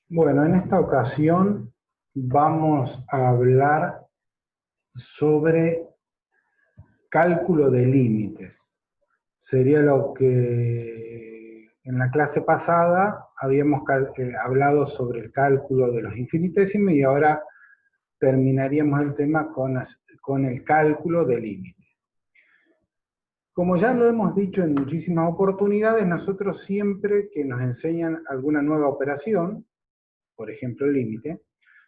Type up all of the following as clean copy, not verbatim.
Bueno, en esta ocasión vamos a hablar sobre cálculo de límites. Sería lo que en la clase pasada habíamos hablado sobre el cálculo de los infinitésimos y ahora terminaríamos el tema con el cálculo de límites. Como ya lo hemos dicho en muchísimas oportunidades, nosotros siempre que nos enseñan alguna nueva operación, por ejemplo el límite,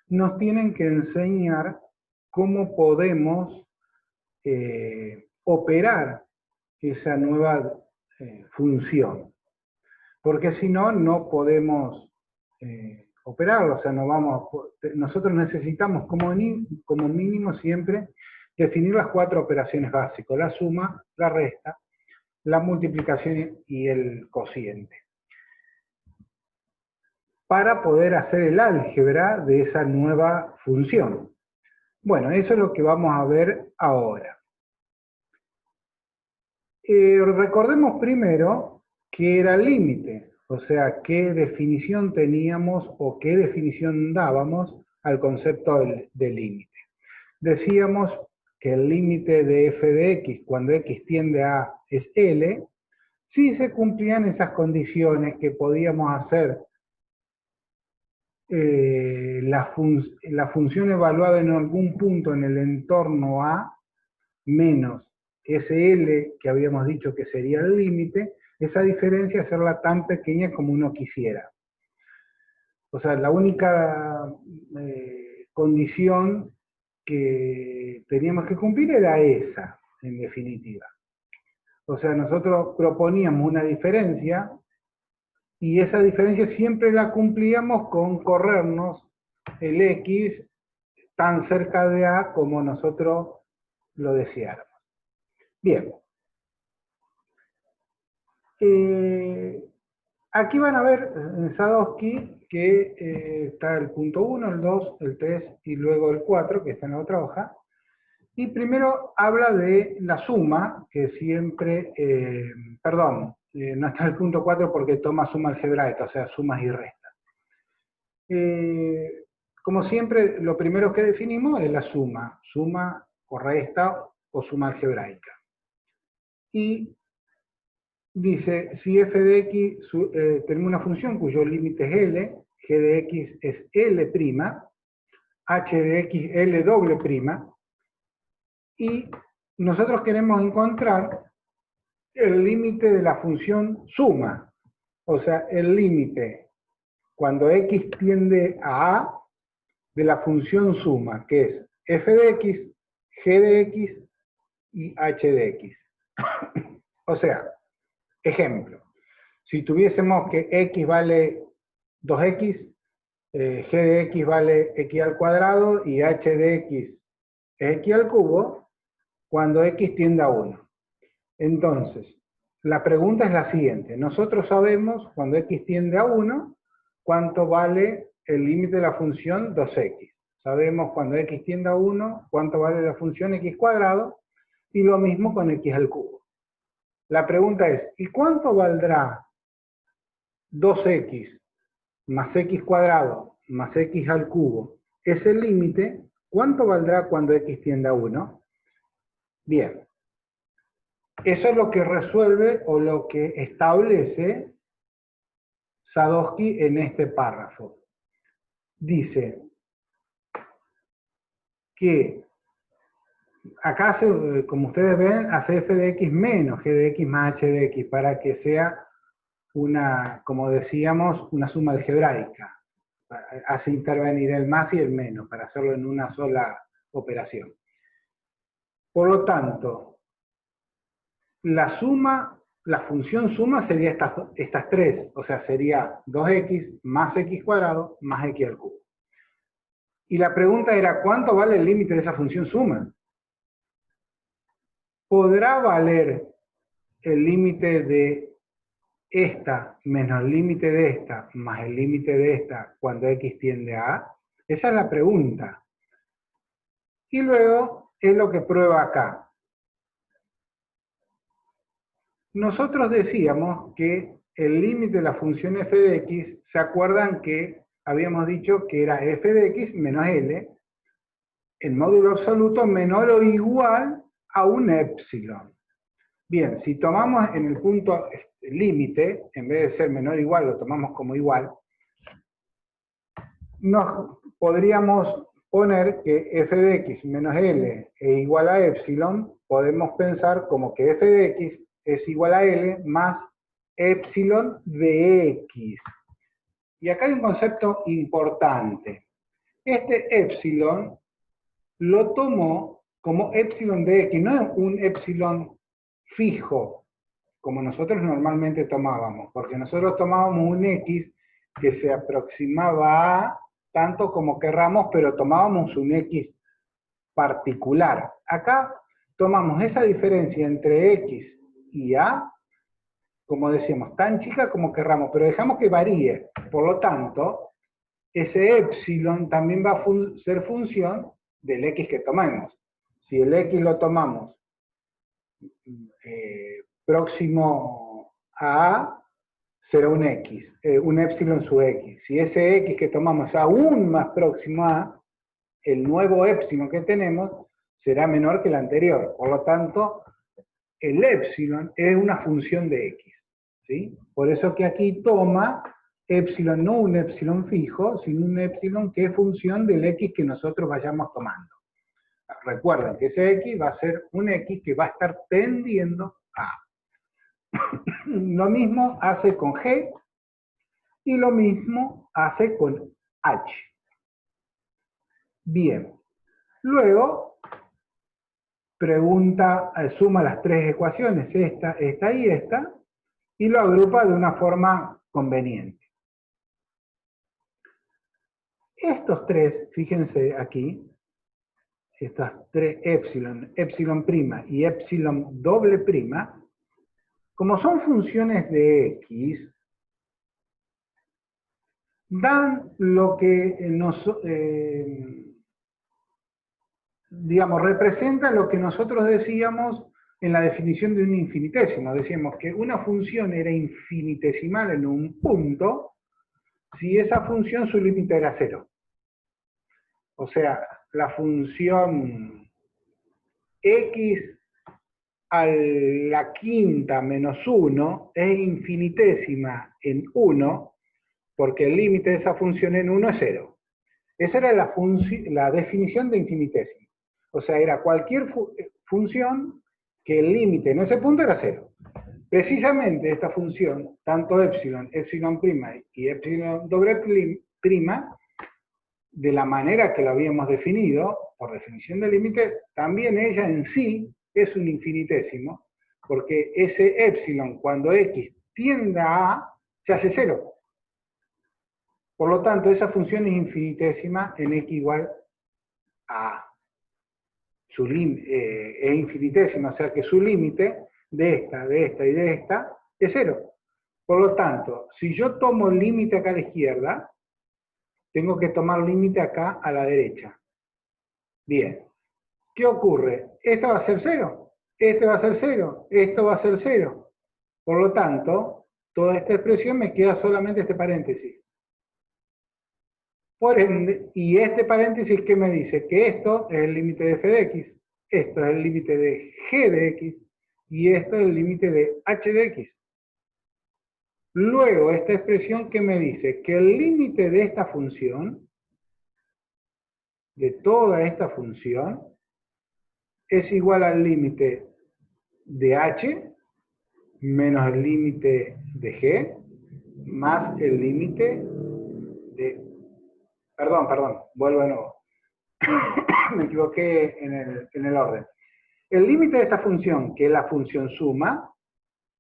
nos tienen que enseñar cómo podemos operar esa nueva función. Porque si no, no podemos operarlo, o sea, nosotros necesitamos como mínimo siempre definir las cuatro operaciones básicas: la suma, la resta, la multiplicación y el cociente, para poder hacer el álgebra de esa nueva función. Bueno, eso es lo que vamos a ver ahora. Recordemos primero qué era el límite, o sea, qué definición teníamos o qué definición dábamos al concepto del límite. Decíamos que el límite de f de x cuando x tiende a A es L, si se cumplían esas condiciones que podíamos hacer la función evaluada en algún punto en el entorno A menos SL, que habíamos dicho que sería el límite, esa diferencia hacerla tan pequeña como uno quisiera. O sea, la única condición que teníamos que cumplir era esa, en definitiva. O sea, nosotros proponíamos una diferencia y esa diferencia siempre la cumplíamos con corrernos el X tan cerca de A como nosotros lo deseáramos. Bien. Aquí van a ver en Sadowski que está el punto 1, el 2, el 3 y luego el 4, que está en la otra hoja. Y primero habla de la suma, que siempre, no está el punto 4 porque toma suma algebraica, o sea, sumas y restas. Como siempre, lo primero que definimos es la suma o resta o suma algebraica. Y dice, si f de x tenemos una función cuyo límite es L, g de x es L', h de x L doble prima, y nosotros queremos encontrar el límite de la función suma, o sea, el límite cuando x tiende a A de la función suma, que es f de x, g de x y h de x. O sea, ejemplo, si tuviésemos que x vale 2x, g de x vale x al cuadrado y h de x es x al cubo, cuando x tiende a 1. Entonces, la pregunta es la siguiente. Nosotros sabemos, cuando x tiende a 1, cuánto vale el límite de la función 2x. Sabemos cuando x tiende a 1, cuánto vale la función x cuadrado, y lo mismo con x al cubo. La pregunta es, ¿y cuánto valdrá 2x más x cuadrado más x al cubo? Es el límite. ¿Cuánto valdrá cuando x tiende a 1? Bien. Eso es lo que resuelve o lo que establece Sadowski en este párrafo. Dice que acá, como ustedes ven, hace f de x menos g de x más h de x para que sea una, como decíamos, una suma algebraica. Hace intervenir el más y el menos para hacerlo en una sola operación. Por lo tanto, la función suma sería estas tres, o sea, sería 2x más x cuadrado más x al cubo. Y la pregunta era, ¿cuánto vale el límite de esa función suma? ¿Podrá valer el límite de esta menos el límite de esta más el límite de esta cuando x tiende a A? Esa es la pregunta. Y luego es lo que prueba acá. Nosotros decíamos que el límite de la función f de x, ¿se acuerdan que habíamos dicho que era f de x menos L, el módulo absoluto menor o igual a un épsilon. Bien, si tomamos en el punto límite, en vez de ser menor o igual, lo tomamos como igual, nos podríamos poner que f de x menos L es igual a épsilon, podemos pensar como que f de x es igual a L más épsilon de x. Y acá hay un concepto importante. Este épsilon lo tomó como épsilon de x, no es un épsilon fijo, como nosotros normalmente tomábamos, porque nosotros tomábamos un x que se aproximaba a tanto como querramos, pero tomábamos un x particular. Acá tomamos esa diferencia entre x y a, como decíamos, tan chica como querramos, pero dejamos que varíe. Por lo tanto, ese épsilon también va a ser función del x que tomemos. Si el x lo tomamos próximo a, será un x, un épsilon sub x. Si ese x que tomamos aún más próximo a, el nuevo épsilon que tenemos será menor que el anterior. Por lo tanto, el épsilon es una función de x. ¿Sí? Por eso que aquí toma épsilon, no un épsilon fijo, sino un épsilon que es función del x que nosotros vayamos tomando. Recuerden que ese x va a ser un x que va a estar tendiendo a. Lo mismo hace con G y lo mismo hace con H. Bien. Luego, pregunta, suma las tres ecuaciones, esta y esta, y lo agrupa de una forma conveniente. Estos tres, fíjense aquí, estas tres épsilon, épsilon prima y épsilon doble prima, como son funciones de x, dan lo que digamos, representa lo que nosotros decíamos en la definición de un infinitésimo. Decíamos que una función era infinitesimal en un punto si esa función su límite era 0. O sea, la función x a la quinta menos 1 es infinitésima en 1 porque el límite de esa función en 1 es 0. Esa era la definición de infinitésimo. O sea, era cualquier función que el límite en ese punto era 0. Precisamente esta función, tanto épsilon, épsilon prima y épsilon doble prima, de la manera que lo habíamos definido, por definición de límite, también ella en sí es un infinitésimo, porque ese épsilon, cuando x tiende a A, se hace 0. Por lo tanto, esa función es infinitésima en x igual a A. Es infinitésima, o sea que su límite de esta y de esta es 0. Por lo tanto, si yo tomo el límite acá a la izquierda, tengo que tomar límite acá a la derecha. Bien. ¿Qué ocurre? Esto va a ser 0, este va a ser 0, esto va a ser 0. Por lo tanto, toda esta expresión me queda solamente este paréntesis. Por ende, y este paréntesis, ¿qué me dice? Que esto es el límite de f de x, esto es el límite de g de x, y esto es el límite de h de x. Luego, esta expresión, ¿qué me dice? Que el límite de esta función, de toda esta función, es igual al límite de h menos el límite de g más el límite de... Perdón, vuelvo de nuevo. Me equivoqué en el orden. El límite de esta función, que es la función suma,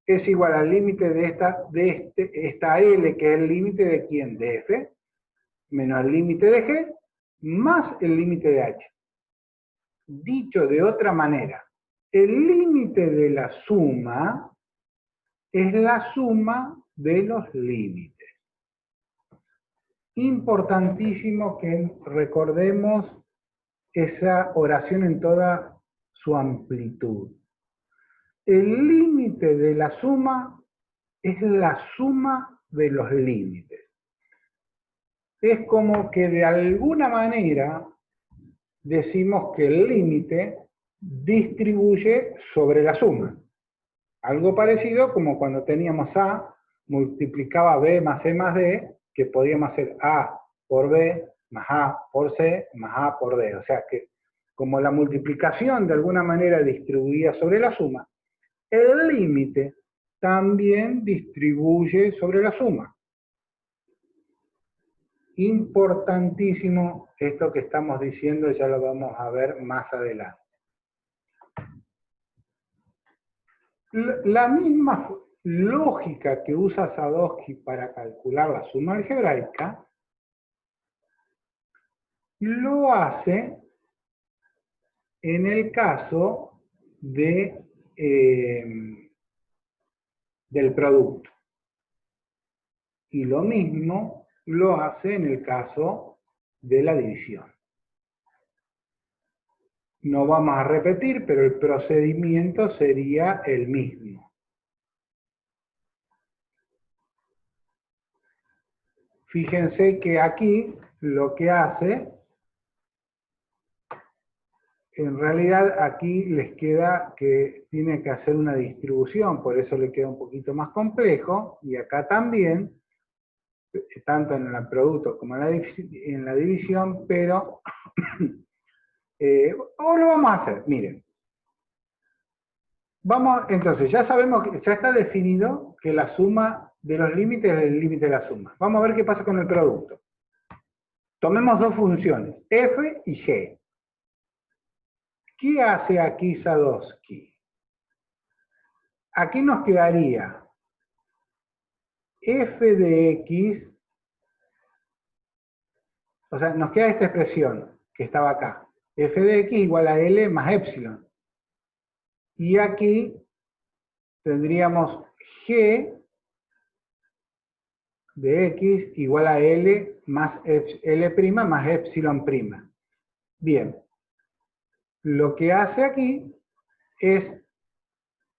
es igual al límite de esta L, que es el límite de ¿quién? De f, menos el límite de g, más el límite de h. Dicho de otra manera, el límite de la suma es la suma de los límites. Importantísimo que recordemos esa oración en toda su amplitud. El límite de la suma es la suma de los límites. es como que de alguna manera decimos que el límite distribuye sobre la suma. Algo parecido como cuando teníamos A multiplicaba B más C más D, que podíamos hacer A por B más A por C más A por D. O sea que como la multiplicación de alguna manera distribuía sobre la suma, el límite también distribuye sobre la suma. Importantísimo esto que estamos diciendo, ya lo vamos a ver más adelante. La misma lógica que usa Sadowski para calcular la suma algebraica, lo hace en el caso de, del producto. Y lo mismo lo hace en el caso de la división. No vamos a repetir, pero el procedimiento sería el mismo. Fíjense que aquí lo que hace, en realidad aquí les queda que tiene que hacer una distribución, por eso le queda un poquito más complejo, y acá también, tanto en el producto como en la división, pero o lo vamos a hacer, miren. Vamos, entonces, ya sabemos que ya está definido que la suma de los límites es el límite de la suma. Vamos a ver qué pasa con el producto. Tomemos dos funciones, f y g. ¿Qué hace aquí Sadowski? Aquí nos quedaría f de x, o sea, nos queda esta expresión que estaba acá, f de x igual a L más epsilon. Y aquí tendríamos g de x igual a L más L' más epsilon prima. Bien, lo que hace aquí es,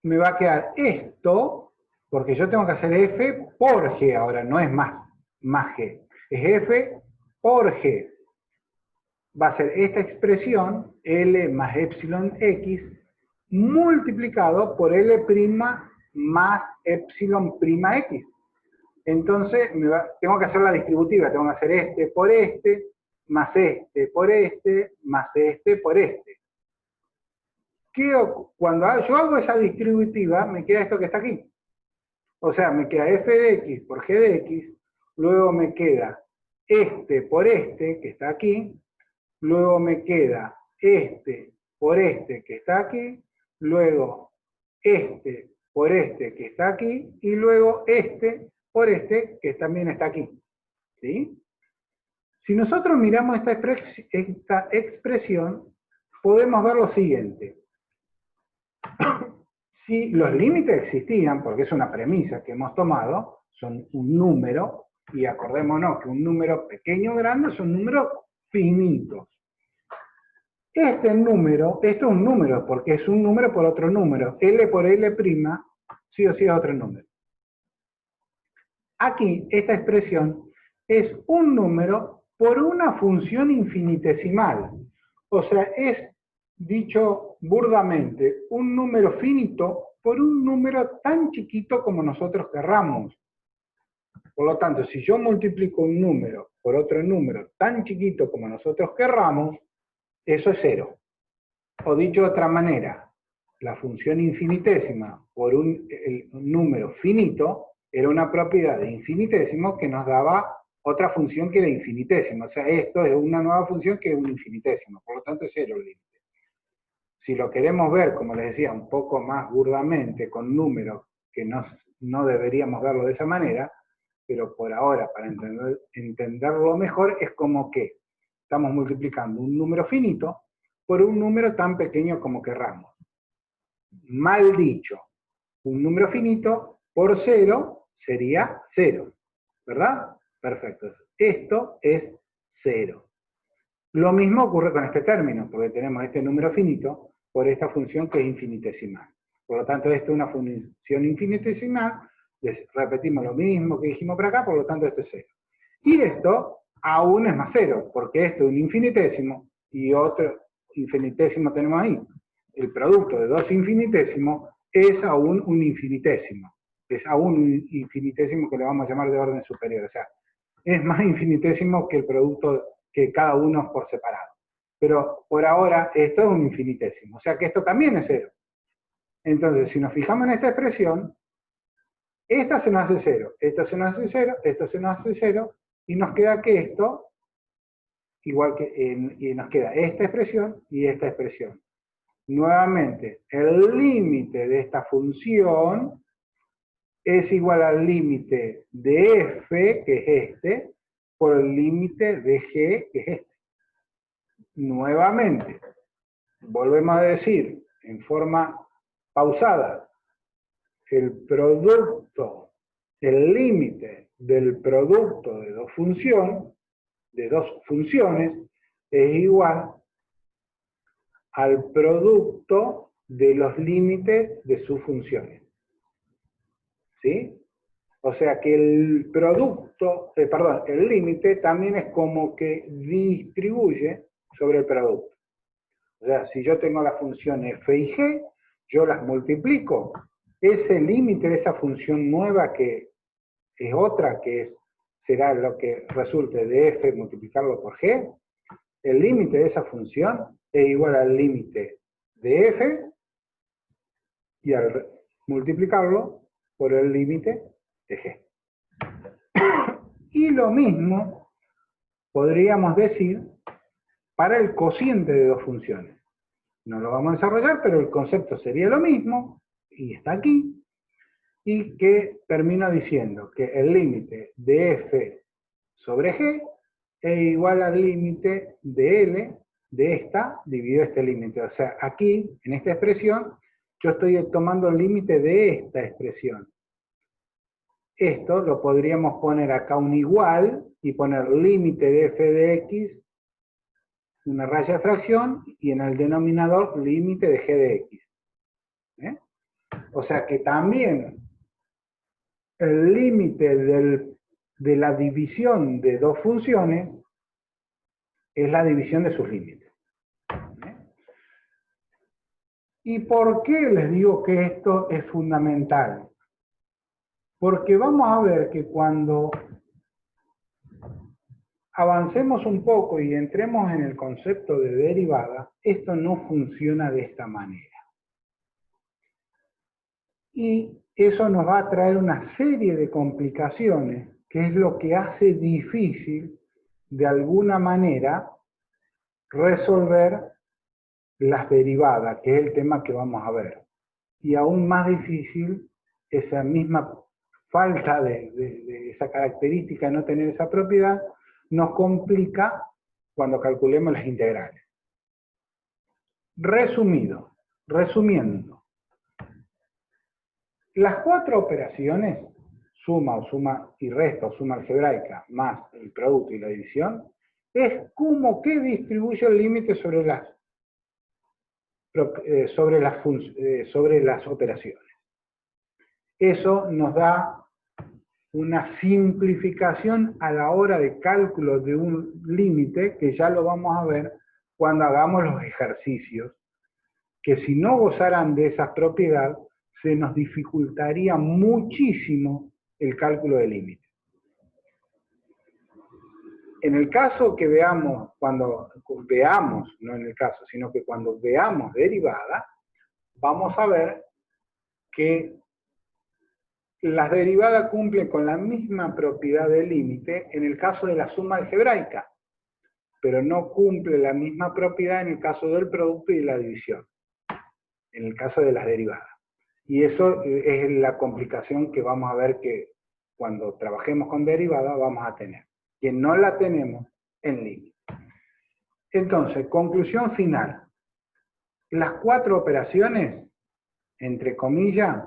me va a quedar esto, porque yo tengo que hacer f por g ahora, no es más g, es f por g. Va a ser esta expresión, L más epsilon x, multiplicado por L' más epsilon prima x. Entonces tengo que hacer la distributiva, tengo que hacer este por este, más este por este, más este por este. Cuando yo hago esa distributiva, me queda esto que está aquí. O sea, me queda f de x por g de x, luego me queda este por este, que está aquí, luego me queda este por este, que está aquí, luego este por este, que está aquí, y luego este por este, que también está aquí. ¿Sí? Si nosotros miramos esta expresión, podemos ver lo siguiente. Si los límites existían, porque es una premisa que hemos tomado, son un número, y acordémonos que un número pequeño o grande son números finitos. Este número, esto es un número, porque es un número por otro número. L por L', sí o sí es otro número. Aquí, esta expresión es un número por una función infinitesimal. O sea, es, dicho burdamente, un número finito por un número tan chiquito como nosotros querramos. Por lo tanto, si yo multiplico un número por otro número tan chiquito como nosotros querramos, eso es cero. O dicho de otra manera, la función infinitésima por un número finito era una propiedad de infinitésimo que nos daba otra función que era infinitésimo. O sea, esto es una nueva función que es un infinitésimo. Por lo tanto, es cero el límite. Si lo queremos ver, como les decía, un poco más burdamente, con números que no deberíamos verlo de esa manera, pero por ahora, para entenderlo mejor, es como que estamos multiplicando un número finito por un número tan pequeño como querramos. Mal dicho, un número finito por cero sería cero, ¿verdad? Perfecto. Esto es cero. Lo mismo ocurre con este término, porque tenemos este número finito por esta función que es infinitesimal. Por lo tanto, esto es una función infinitesimal, repetimos lo mismo que dijimos por acá, por lo tanto esto es cero. Y esto aún es más cero, porque esto es un infinitésimo y otro infinitésimo tenemos ahí. El producto de dos infinitésimos es aún un infinitésimo. Es aún un infinitésimo que le vamos a llamar de orden superior. O sea, es más infinitésimo que el producto que cada uno por separado. Pero por ahora esto es un infinitésimo. O sea que esto también es cero. Entonces, si nos fijamos en esta expresión, esta se nos hace cero, esta se nos hace cero, esto se nos hace cero, y nos queda que esto, igual que y nos queda esta expresión y esta expresión. Nuevamente, el límite de esta función es igual al límite de f, que es este, por el límite de g, que es este. Nuevamente, volvemos a decir en forma pausada, el producto, el límite del producto de dos funciones, es igual al producto de los límites de sus funciones. ¿Sí? O sea que el producto, el límite también es como que distribuye sobre el producto. O sea, si yo tengo las funciones f y g, yo las multiplico. Ese límite de esa función nueva que es otra, será lo que resulte de f multiplicarlo por g, el límite de esa función es igual al límite de f y al multiplicarlo por el límite de g. Y lo mismo podríamos decir para el cociente de dos funciones. No lo vamos a desarrollar, pero el concepto sería lo mismo, y está aquí, y que termino diciendo que el límite de f sobre g es igual al límite de L de esta dividido este límite. O sea, aquí, en esta expresión, yo estoy tomando el límite de esta expresión. Esto lo podríamos poner acá un igual y poner límite de f de x, una raya de fracción, y en el denominador límite de g de x. ¿Eh? O sea que también el límite de la división de dos funciones es la división de sus límites. ¿Eh? ¿Y por qué les digo que esto es fundamental? Porque vamos a ver que cuando avancemos un poco y entremos en el concepto de derivada, esto no funciona de esta manera. Y eso nos va a traer una serie de complicaciones, que es lo que hace difícil, de alguna manera, resolver las derivadas, que es el tema que vamos a ver. Y aún más difícil, esa misma falta de esa característica de no tener esa propiedad, nos complica cuando calculemos las integrales. Resumiendo, las cuatro operaciones, suma o suma y resta o suma algebraica, más el producto y la división, es como que distribuye el límite sobre las operaciones. Eso nos da una simplificación a la hora de cálculo de un límite, que ya lo vamos a ver cuando hagamos los ejercicios, que si no gozaran de esa propiedad, se nos dificultaría muchísimo el cálculo de límite. En el caso que veamos, no en el caso, sino que cuando veamos derivada, vamos a ver que las derivadas cumplen con la misma propiedad del límite en el caso de la suma algebraica, pero no cumple la misma propiedad en el caso del producto y la división, en el caso de las derivadas. Y eso es la complicación que vamos a ver que cuando trabajemos con derivadas vamos a tener, que no la tenemos en límite. Entonces, conclusión final. Las cuatro operaciones, entre comillas,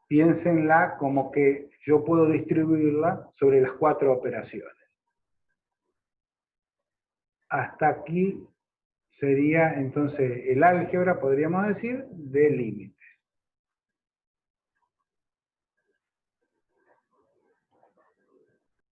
piénsenla como que yo puedo distribuirla sobre las cuatro operaciones. Hasta aquí sería entonces el álgebra, podríamos decir, de límite.